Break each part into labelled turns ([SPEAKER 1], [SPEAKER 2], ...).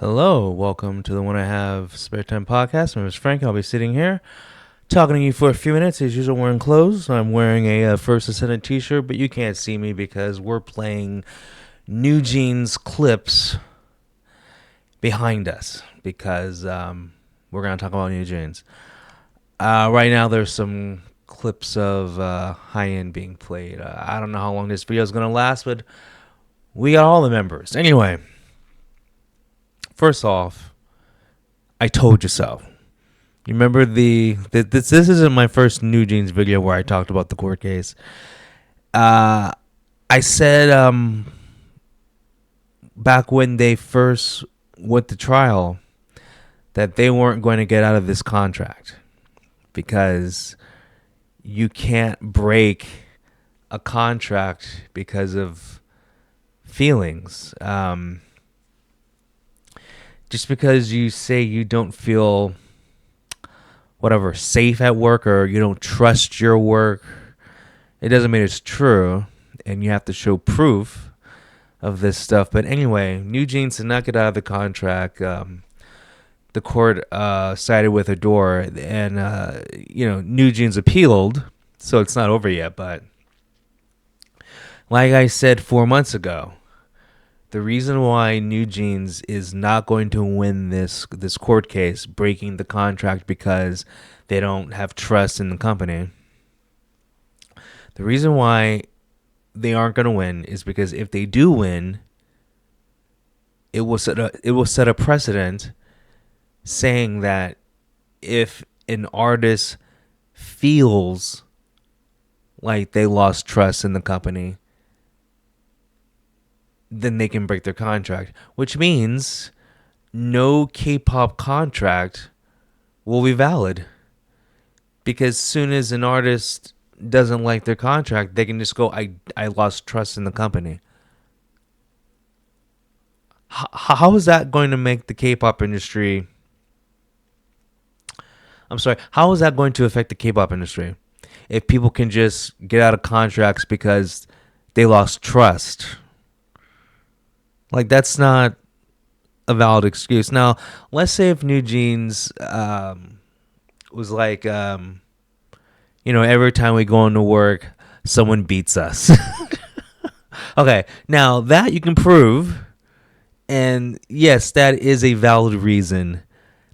[SPEAKER 1] Hello, welcome to the One I Have Spare Time podcast. My name is Frank. I'll be sitting here talking to you for a few minutes. As usual, wearing clothes. I'm wearing a First Ascendant t-shirt, but you can't see me because we're playing NEWJEANS clips behind us because we're going to talk about NEWJEANS. Right now, there's some clips of High End being played. I don't know how long this video is going to last, but we got all the members. Anyway, first off, I told you so. You remember this isn't my first NEWJEANS video where I talked about the court case. I said back when they first went to trial that they weren't going to get out of this contract because you can't break a contract because of feelings. Just because you say you don't feel safe at work or you don't trust your work, it doesn't mean it's true, and you have to show proof of this stuff. But anyway, NEWJEANS did not get out of the contract. The court sided with Adore, and NEWJEANS appealed, so it's not over yet. But like I said 4 months ago, the reason why NEWJEANS is not going to win this court case, breaking the contract because they don't have trust in the company, the reason why they aren't going to win is because if they do win, it will set a precedent saying that if an artist feels like they lost trust in the company, then they can break their contract, which means no K-pop contract will be valid. Because soon as an artist doesn't like their contract, they can just go, I lost trust in the company. How is that going to make the K-pop industry? How is that going to affect the K-pop industry if people can just get out of contracts because they lost trust? Like, that's not a valid excuse. Now, let's say if NEWJEANS was like, every time we go into work, someone beats us. Okay, now that you can prove, and yes, that is a valid reason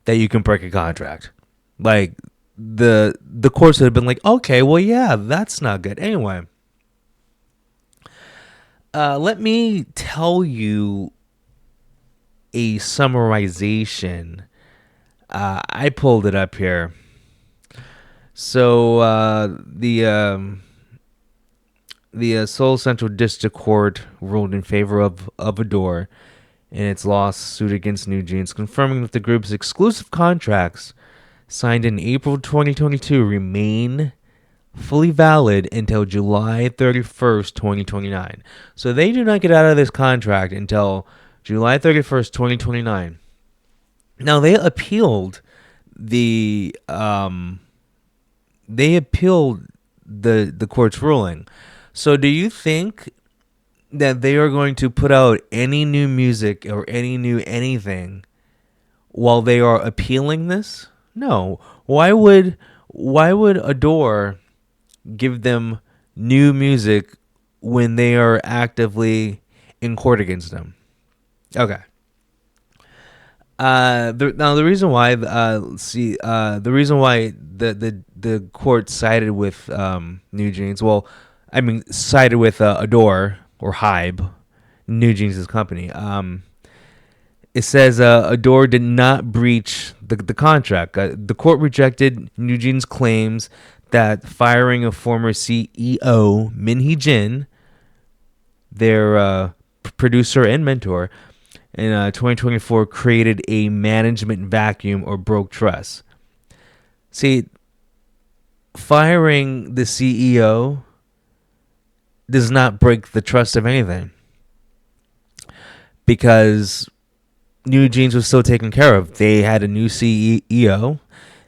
[SPEAKER 1] that you can break a contract. Like, the courts would have been like, okay, well, yeah, that's not good. Anyway. Let me tell you a summarization. I pulled it up here. So the Seoul Central District Court ruled in favor of Adore in its lawsuit against NEWJEANS, confirming that the group's exclusive contracts signed in April 2022 remain fully valid until July 31st, 2029. So they do not get out of this contract until July 31st, 2029. Now they appealed the court's ruling. So do you think that they are going to put out any new music or any new anything while they are appealing this? No. Why would Adore give them new music when they are actively in court against them? Okay. The reason why the reason why the court sided with NEWJEANS, sided with Adore or Hybe, NEWJEANS' company. It says Adore did not breach the contract. The court rejected NEWJEANS' claims that firing a former CEO, Min Jin, their producer and mentor, in 2024 created a management vacuum or broke trust. See, firing the CEO does not break the trust of anything because NEWJEANS was still taken care of. They had a new CEO.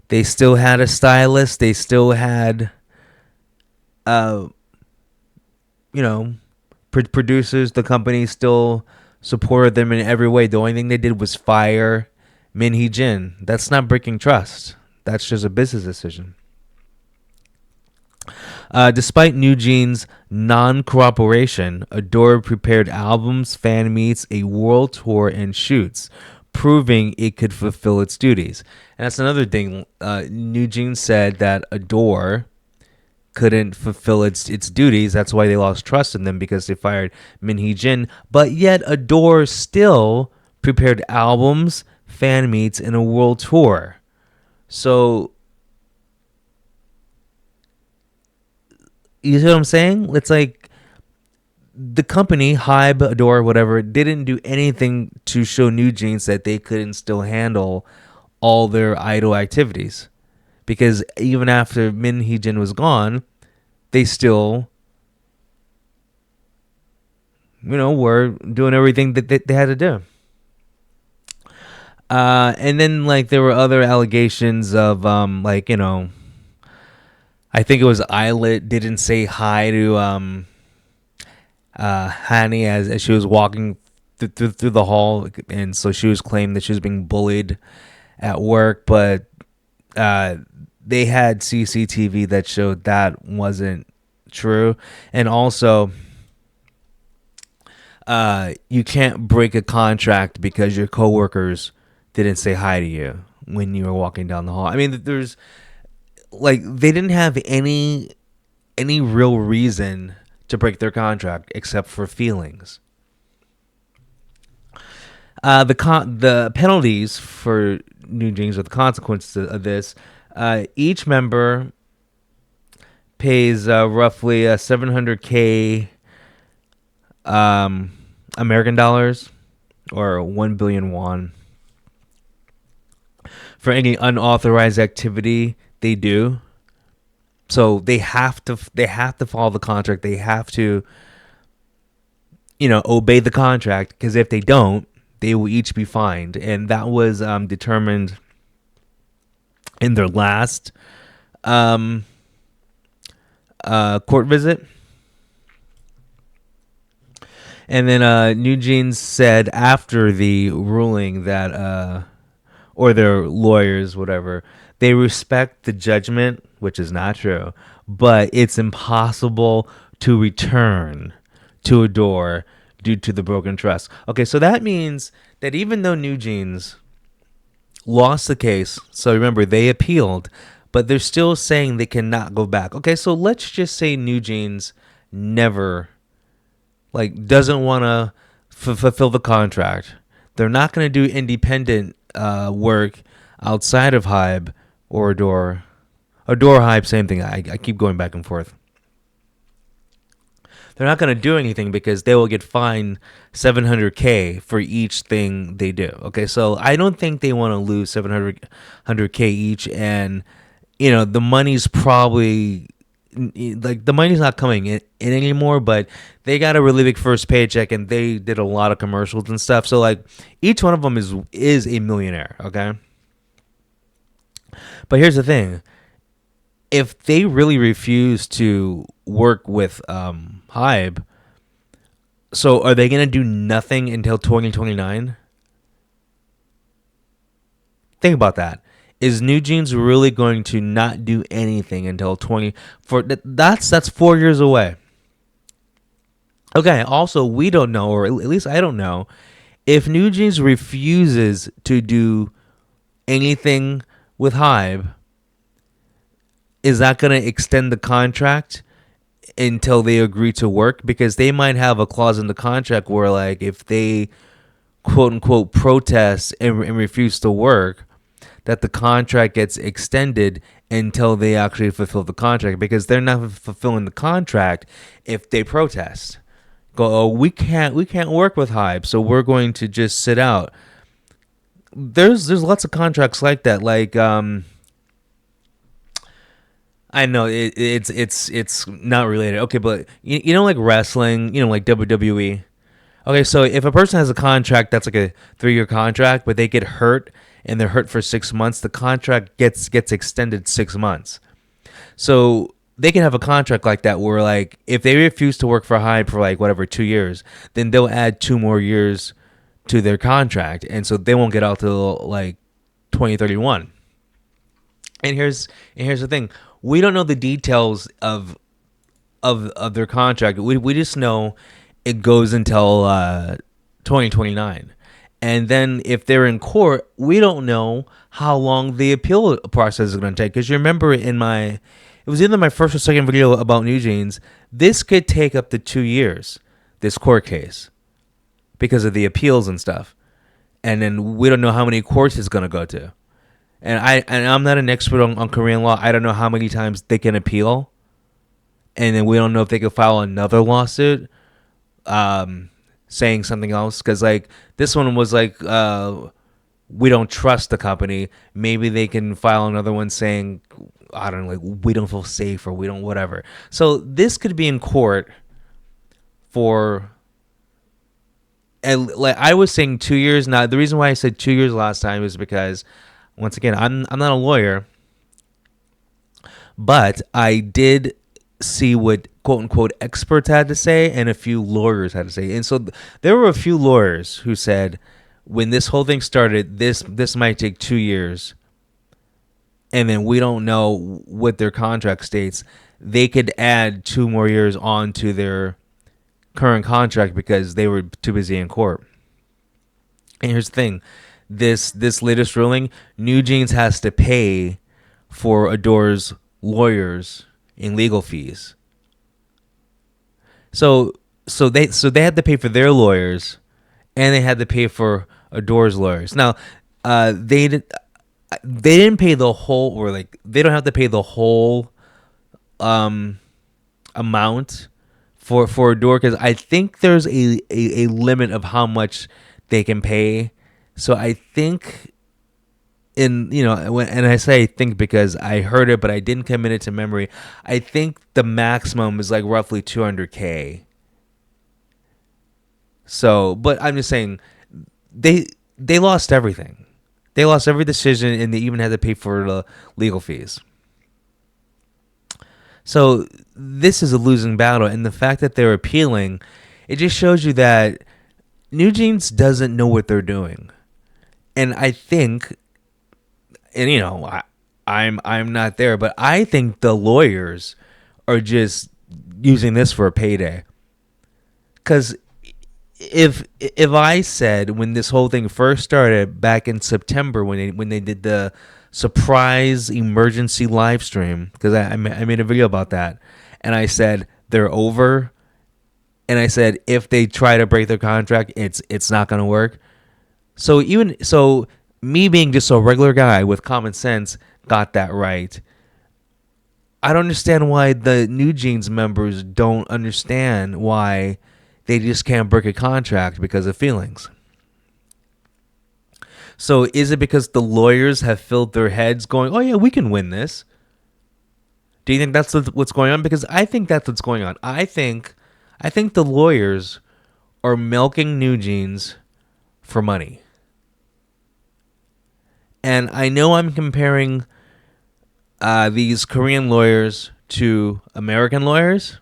[SPEAKER 1] They still had a stylist. They still had, producers. The company still supported them in every way. The only thing they did was fire Min Hee Jin. That's not breaking trust. That's just a business decision. Despite NewJeans' non-cooperation, Adore prepared albums, fan meets, a world tour, and shoots, proving it could fulfill its duties. And that's another thing. NewJeans said that Adore couldn't fulfill its duties. That's why they lost trust in them, because they fired Min Hee Jin. But yet Adore still prepared albums, fan meets, and a world tour. So you see what I'm saying? It's like the company, Hybe, Adore, whatever, didn't do anything to show NewJeans that they couldn't still handle all their idol activities. Because even after Min Hee Jin was gone, they still, were doing everything that they had to do. And then, like, there were other allegations of, I think it was Eyelet didn't say hi to Hani as she was walking through the hall, and so she was claiming that she was being bullied at work, but they had CCTV that showed that wasn't true. And also, you can't break a contract because your coworkers didn't say hi to you when you were walking down the hall. I mean, there's, like, they didn't have any real reason to break their contract except for feelings. The penalties for NewJeans, or the consequences of this, each member pays roughly 700K American dollars, or 1 billion won, for any unauthorized activity they do. So they have to follow the contract. They have to, obey the contract, because if they don't, they will each be fined. And that was determined in their last court visit. And then NewJeans said after the ruling that, or their lawyers, whatever, they respect the judgment, which is not true, but it's impossible to return to Adore due to the broken trust. Okay, so that means that even though NewJeans lost the case, so remember, they appealed, but they're still saying they cannot go back. Okay, so let's just say NewJeans never, doesn't want to fulfill the contract. They're not going to do independent work outside of Hybe or Adore. Adore, Hybe, same thing. I keep going back and forth. They're not going to do anything because they will get fined 700K for each thing they do. Okay, so I don't think they want to lose 700K each, and the money's probably, the money's not coming in anymore, but they got a really big first paycheck, and they did a lot of commercials and stuff. So each one of them is a millionaire. Okay, but here's the thing: if they really refuse to work with Hybe, so are they gonna do nothing until 2029? Think about that. Is NewJeans really going to not do anything until that's 4 years away? Okay, also, we don't know, or at least I don't know, if NewJeans refuses to do anything with Hybe, is that going to extend the contract until they agree to work? Because they might have a clause in the contract where, if they quote unquote protest and refuse to work, that the contract gets extended until they actually fulfill the contract, because they're not fulfilling the contract if they protest. Go, oh, we can't work with Hybe, so we're going to just sit out. There's lots of contracts like that. I know it's not related. Okay, but like wrestling, like WWE. Okay, so if a person has a contract that's like a 3-year contract, but they get hurt and they're hurt for 6 months, the contract gets extended 6 months. So they can have a contract like that where like if they refuse to work for Hyde for like whatever 2 years, then they'll add 2 more years to their contract, and so they won't get out till like 2031. And here's the thing: we don't know the details of their contract. We just know it goes until 2029. And then if they're in court, we don't know how long the appeal process is going to take. Because you remember it was either my first or second video about New Jeans. This could take up to 2 years, this court case, because of the appeals and stuff. And then we don't know how many courts it's going to go to. And I'm not an expert on Korean law. I don't know how many times they can appeal. And then we don't know if they could file another lawsuit saying something else. Because, like, this one was like, we don't trust the company. Maybe they can file another one saying, I don't know, like, we don't feel safe or we don't whatever. So this could be in court for, and like I was saying, 2 years. Now, the reason why I said 2 years last time is because, once again, I'm not a lawyer, but I did see what quote unquote experts had to say and a few lawyers had to say. And so there were a few lawyers who said when this whole thing started, this might take 2 years, and then we don't know what their contract states. They could add 2 more years onto their current contract because they were too busy in court. And here's the thing: this latest ruling, New Jeans has to pay for Adore's lawyers in legal fees. So they had to pay for their lawyers, and they had to pay for Adore's lawyers. Now, they didn't pay the whole, or like they don't have to pay the whole amount for Adore, because I think there's a limit of how much they can pay. So I think, and I say I think because I heard it, but I didn't commit it to memory. I think the maximum is like roughly $200K. So, but I'm just saying, they lost everything. They lost every decision, and they even had to pay for the legal fees. So this is a losing battle, and the fact that they're appealing, it just shows you that New Jeans doesn't know what they're doing. And I think, and I'm not there, but I think the lawyers are just using this for a payday. Because if I said, when this whole thing first started back in September, when they did the surprise emergency live stream, because I made a video about that, and I said they're over, and I said if they try to break their contract, it's not going to work. So me being just a regular guy with common sense got that right. I don't understand why the New Jeans members don't understand why they just can't break a contract because of feelings. So is it because the lawyers have filled their heads going, oh yeah, we can win this? Do you think that's what's going on? Because I think that's what's going on. I think the lawyers are milking New Jeans for money. And I know I'm comparing these Korean lawyers to American lawyers,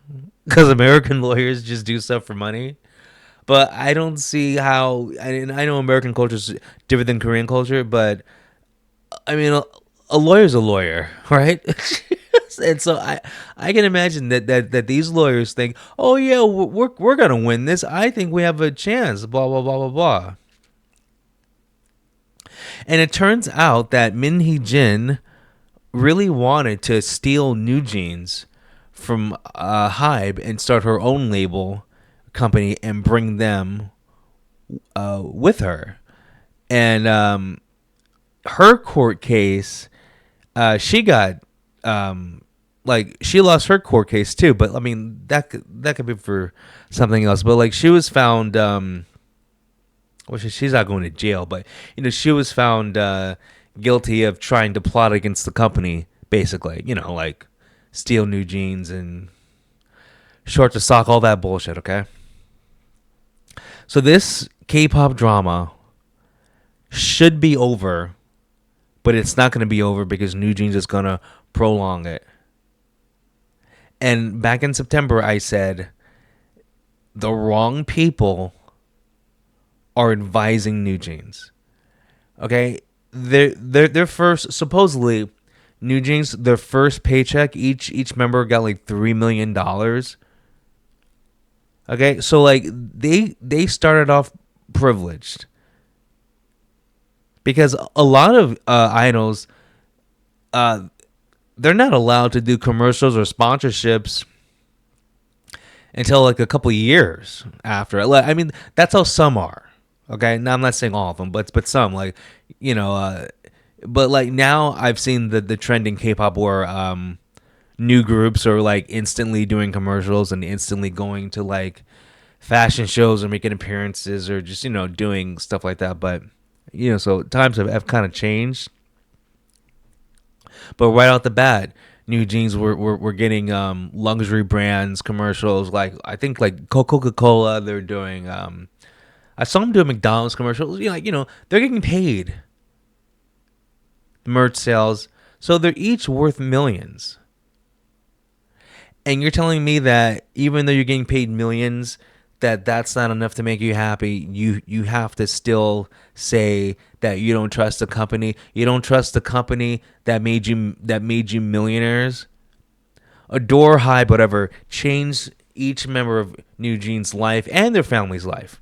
[SPEAKER 1] because American lawyers just do stuff for money. But I don't see how. I know American culture is different than Korean culture, but I mean, a lawyer's a lawyer, right? And so I can imagine that these lawyers think, oh yeah, we're gonna win this. I think we have a chance. Blah blah blah blah blah. And it turns out that Min Hee Jin really wanted to steal New Jeans from Hybe and start her own label company and bring them with her. And her court case, she got she lost her court case too. But I mean that could be for something else. But like she was found. Well, she's not going to jail, but she was found guilty of trying to plot against the company, basically. Like steal New Jeans and short to sock, all that bullshit. Okay. So this K-pop drama should be over, but it's not going to be over because New Jeans is going to prolong it. And back in September, I said the wrong people are advising New Jeans. Okay, their first, supposedly New Jeans, their first paycheck, each member got like $3 million. Okay, so like they started off privileged because a lot of idols, uh, they're not allowed to do commercials or sponsorships until like a couple years after. I mean, that's how some are. Okay, now I'm not saying all of them, but some, like, you know, but like now I've seen the trend in K-pop where new groups are like instantly doing commercials and instantly going to like fashion shows or making appearances or just, doing stuff like that. But so times have kind of changed. But right out the bat, New Jeans were getting luxury brands commercials, like I think like Coca Cola. They're doing I saw them doing McDonald's commercials. They're getting paid merch sales, so they're each worth millions. And you're telling me that even though you're getting paid millions, that's not enough to make you happy. You have to still say that you don't trust the company. You don't trust the company that made you millionaires. Adore, Hype, whatever, changed each member of New Jeans' life and their family's life.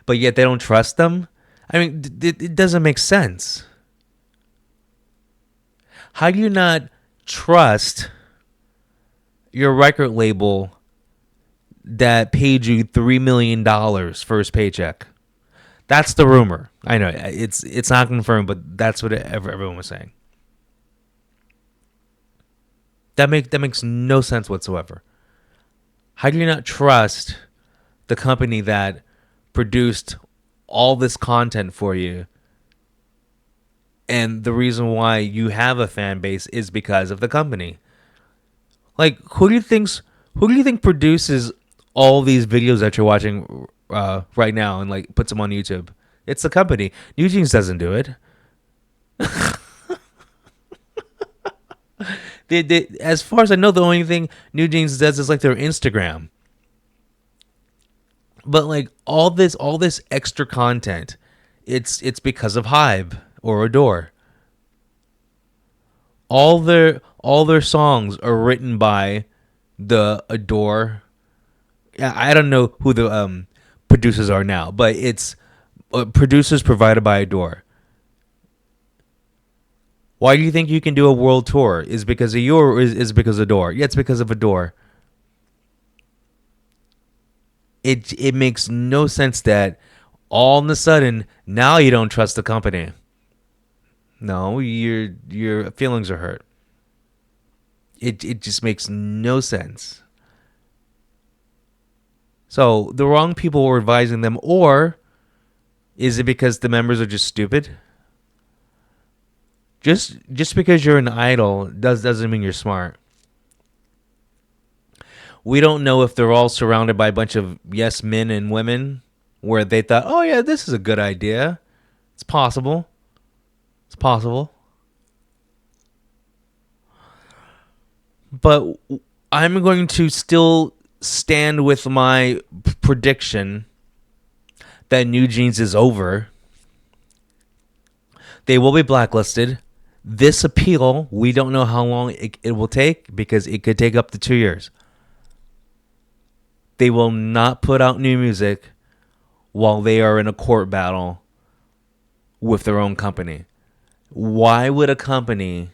[SPEAKER 1] But yet they don't trust them? I mean, it doesn't make sense. How do you not trust your record label that paid you $3 million first paycheck? That's the rumor. I know it's not confirmed, but that's what everyone was saying. That makes no sense whatsoever. How do you not trust the company that produced all this content for you? And the reason why you have a fan base is because of the company. Like, who do you think produces all these videos that you're watching right now and like puts them on YouTube? It's the company. New Jeans doesn't do it. As far as I know, the only thing New Jeans does is like their Instagram. But like all this extra content, it's because of Hybe or Adore. All their songs are written by the Adore. I don't know who the producers are now, but it's producers provided by Adore. Why do you think you can do a world tour? Is because of you or is because of Adore? Yeah, it's because of Adore. It makes no sense that all of a sudden now you don't trust the company. No, your feelings are hurt. It just makes no sense. So the wrong people were advising them, or is it because the members are just stupid? Just because you're an idol doesn't mean you're smart. We don't know if they're all surrounded by a bunch of yes men and women where they thought, oh yeah, this is a good idea. It's possible. It's possible. But I'm going to still stand with my prediction that New Jeans is over. They will be blacklisted. This appeal, we don't know how long it will take because it could take up to 2 years. They will not put out new music while they are in a court battle with their own company. Why would a company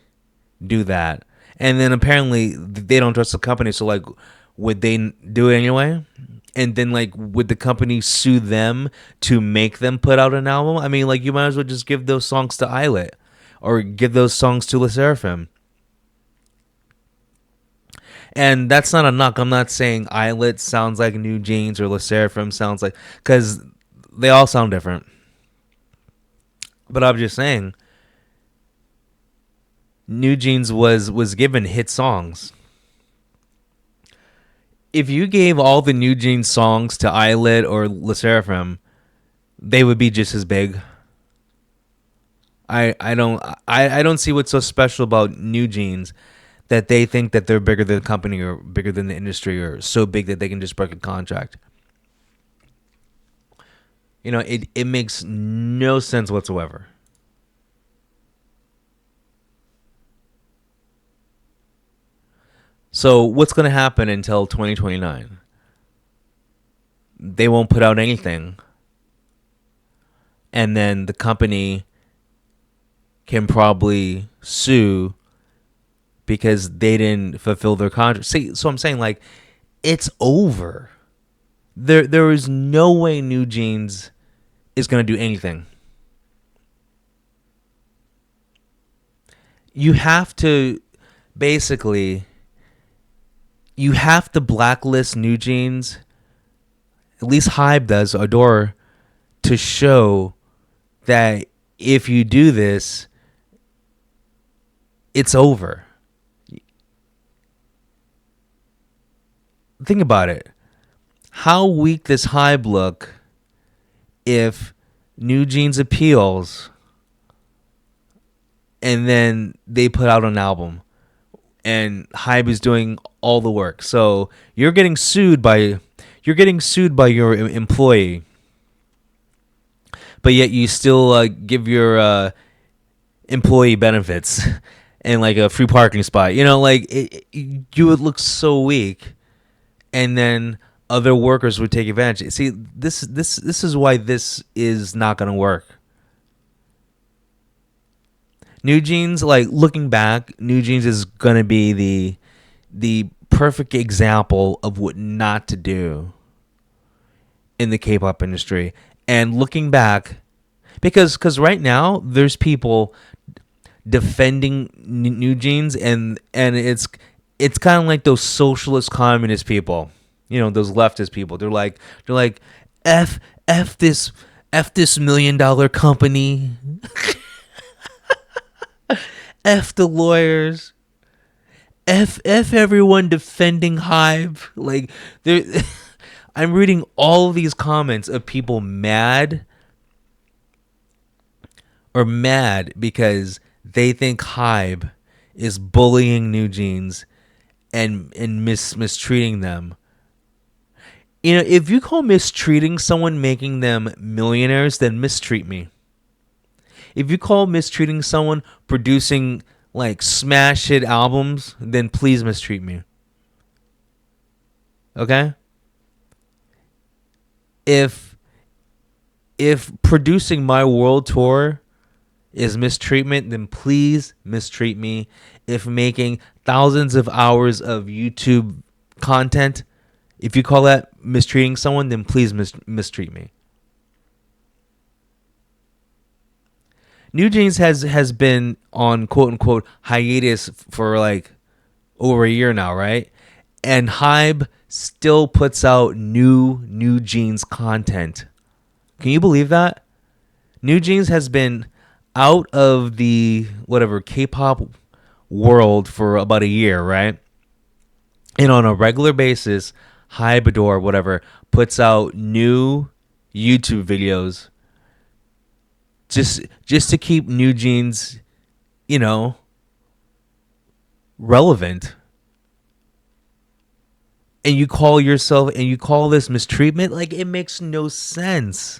[SPEAKER 1] do that? And then apparently they don't trust the company, so like, would they do it anyway? And then like, would the company sue them to make them put out an album? I mean, like, you might as well just give those songs to Islet or give those songs to Le Sserafim. And that's not a knock. I'm not saying Islet sounds like New Jeans or Le Sserafim sounds like, because they all sound different. But I'm just saying, New Jeans was given hit songs. If you gave all the New Jeans songs to Islet or Le Sserafim, they would be just as big. I don't see what's so special about New Jeans that they think that they're bigger than the company or bigger than the industry or so big that they can just break a contract. It makes no sense whatsoever. So what's going to happen until 2029? They won't put out anything, and then the company can probably sue because they didn't fulfill their contract. See, so I'm saying, like, it's over. There is no way New Jeans is going to do anything. You have to basically you have to blacklist New Jeans. At least Hybe does, Adore, to show that if you do this, it's over. Think about it. How weak does Hybe look if New Jeans appeals and then they put out an album and Hybe is doing all the work? So you're getting sued by your employee, but yet you still give your employee benefits and like a free parking spot. You would look so weak, and then other workers would take advantage. See, this is why this is not going to work. New Jeans, like, looking back, New Jeans is going to be the perfect example of what not to do in the K-pop industry. And looking back, because right now there's people defending New Jeans, and it's kind of like those socialist communist people, those leftist people. They're like f this $1 million company, f the lawyers, f everyone defending Hybe. Like, I'm reading all of these comments of people mad because they think Hybe is bullying New Jeans and mistreating them. If you call mistreating someone making them millionaires, then mistreat me. If you call mistreating someone producing like smash hit albums, then please mistreat me. Okay? If producing my world tour is mistreatment, then please mistreat me. If making thousands of hours of YouTube content, if you call that mistreating someone, then please mistreat me. New Jeans has been on quote unquote hiatus for like over a year now, right? And Hybe still puts out New Jeans content. Can you believe that? New Jeans has been out of the whatever K-pop world for about a year, right? And on a regular basis, Hybe, Adore, whatever, puts out new YouTube videos just to keep New Jeans, relevant. And you call this mistreatment? Like, it makes no sense.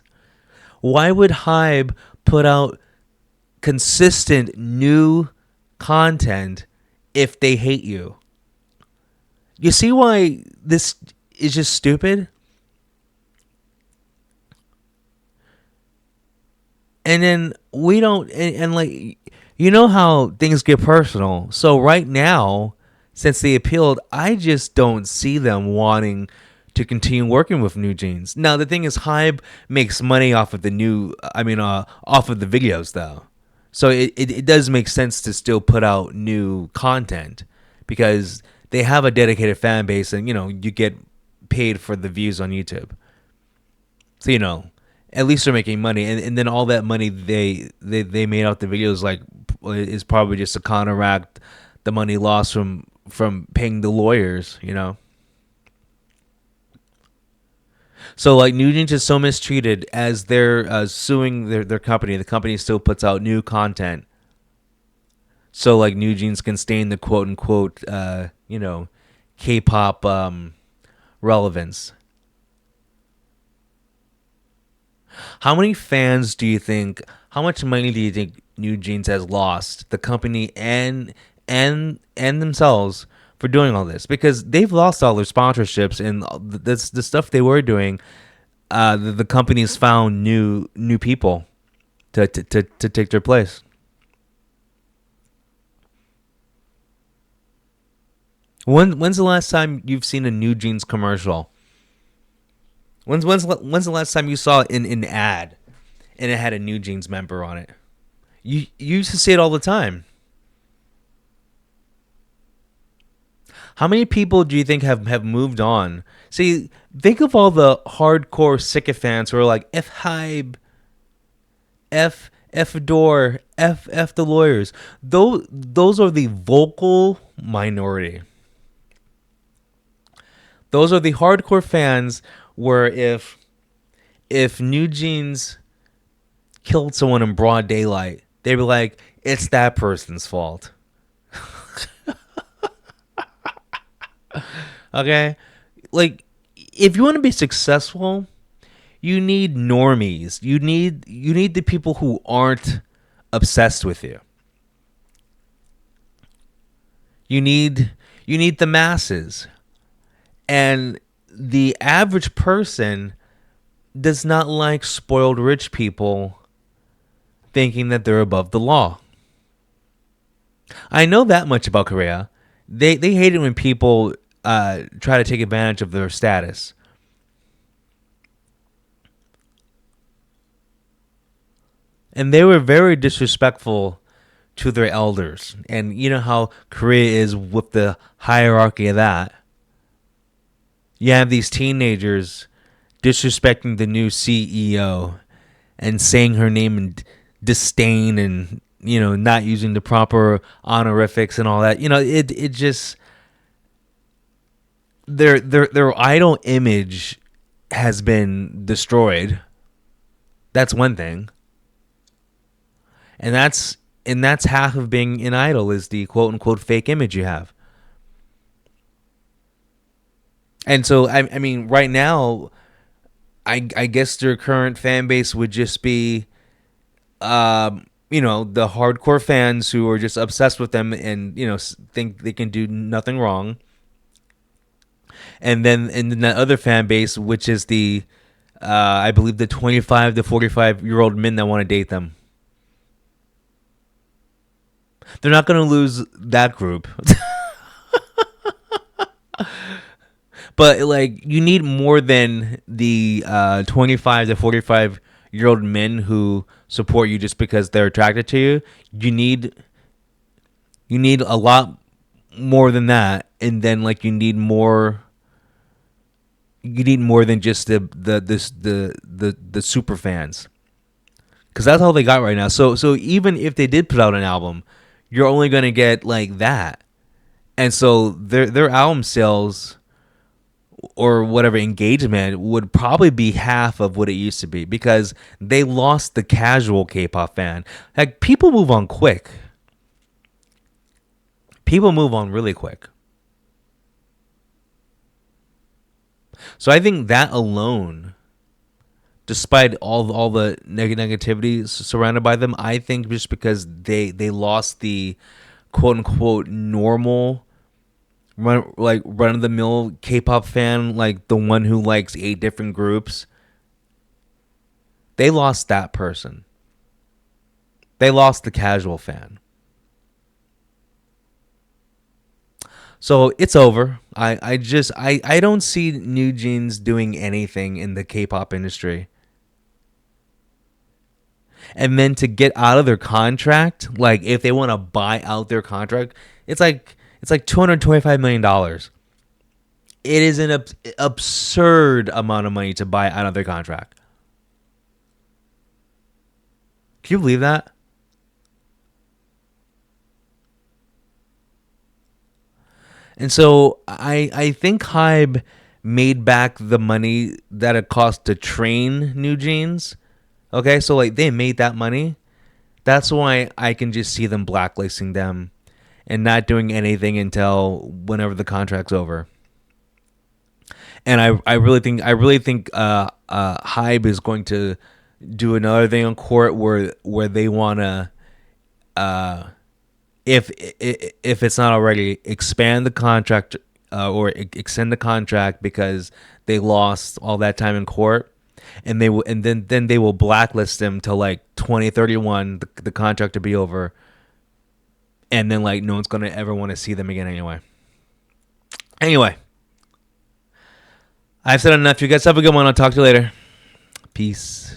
[SPEAKER 1] Why would Hybe put out consistent new content if they hate you? You see why this is just stupid? And then we don't, and like, how things get personal. So right now, since they appealed, I just don't see them wanting to continue working with New Jeans. Now, the thing is, Hybe makes money off of off of the videos, though. So it does make sense to still put out new content because they have a dedicated fan base, and, you get paid for the views on YouTube. So, at least they're making money, and then all that money they made out the videos, like, is probably just to counteract the money lost from paying the lawyers, So, like, New Jeans is so mistreated as they're suing their company. The company still puts out new content. so like New Jeans can stay in the quote unquote K-pop relevance. How many fans do you think? How much money do you think New Jeans has lost, the company and themselves, for doing all this? Because they've lost all their sponsorships and this the stuff they were doing. The company's found new people to take their place. When's the last time you've seen a New Jeans commercial? When's the last time you saw an ad and it had a New Jeans member on it? You used to see it all the time. How many people do you think have moved on? See, think of all the hardcore sycophants who are like F Hybe, F Door, F the lawyers. Those are the vocal minority. Those are the hardcore fans where if New Jeans killed someone in broad daylight, they'd be like, it's that person's fault. Okay? Like, if you want to be successful, you need normies. You need the people who aren't obsessed with you. You need the masses. And the average person does not like spoiled rich people thinking that they're above the law. I know that much about Korea. They hate it when people try to take advantage of their status. And they were very disrespectful to their elders. And you know how Korea is with the hierarchy of that. You have these teenagers disrespecting the new CEO and saying her name in disdain and not using the proper honorifics and all that. It just their idol image has been destroyed. That's one thing. And that's half of being an idol, is the quote unquote fake image you have. And so I mean right now I guess their current fan base would just be the hardcore fans who are just obsessed with them and think they can do nothing wrong. And then that other fan base, which is the I believe the 25 to 45-year-old men that want to date them. They're not going to lose that group. But like, you need more than the 25 to 45-year-old men who support you just because they're attracted to you. You need a lot more than that, and then like you need more. You need more than just the super fans, because that's all they got right now. So even if they did put out an album, you're only gonna get like that, and so their album sales or whatever engagement would probably be half of what it used to be, because they lost the casual K-pop fan. Like, people move on quick. People move on really quick. So I think that alone, despite all the negativity surrounded by them, I think just because they lost the quote unquote normal run of the mill K-pop fan, like the one who likes 8 different groups, they lost that person. They lost the casual fan. So it's over. I don't see New Jeans doing anything in the K-pop industry. And then to get out of their contract, like if they want to buy out their contract, it's like $225 million. It is an absurd amount of money to buy out of their contract. Can you believe that? And so I think Hybe made back the money that it cost to train New Jeans. Okay, so like they made that money. That's why I can just see them blacklisting them and not doing anything until whenever the contract's over. And I really think Hybe is going to do another thing on court where they want to, uh, if it's not already, expand the contract, or extend the contract because they lost all that time in court, and they will, and then they will blacklist them till like 2031, the contract to be over, and then like no one's gonna ever want to see them again anyway. Anyway, I've said enough. You guys have a good one. I'll talk to you later. Peace.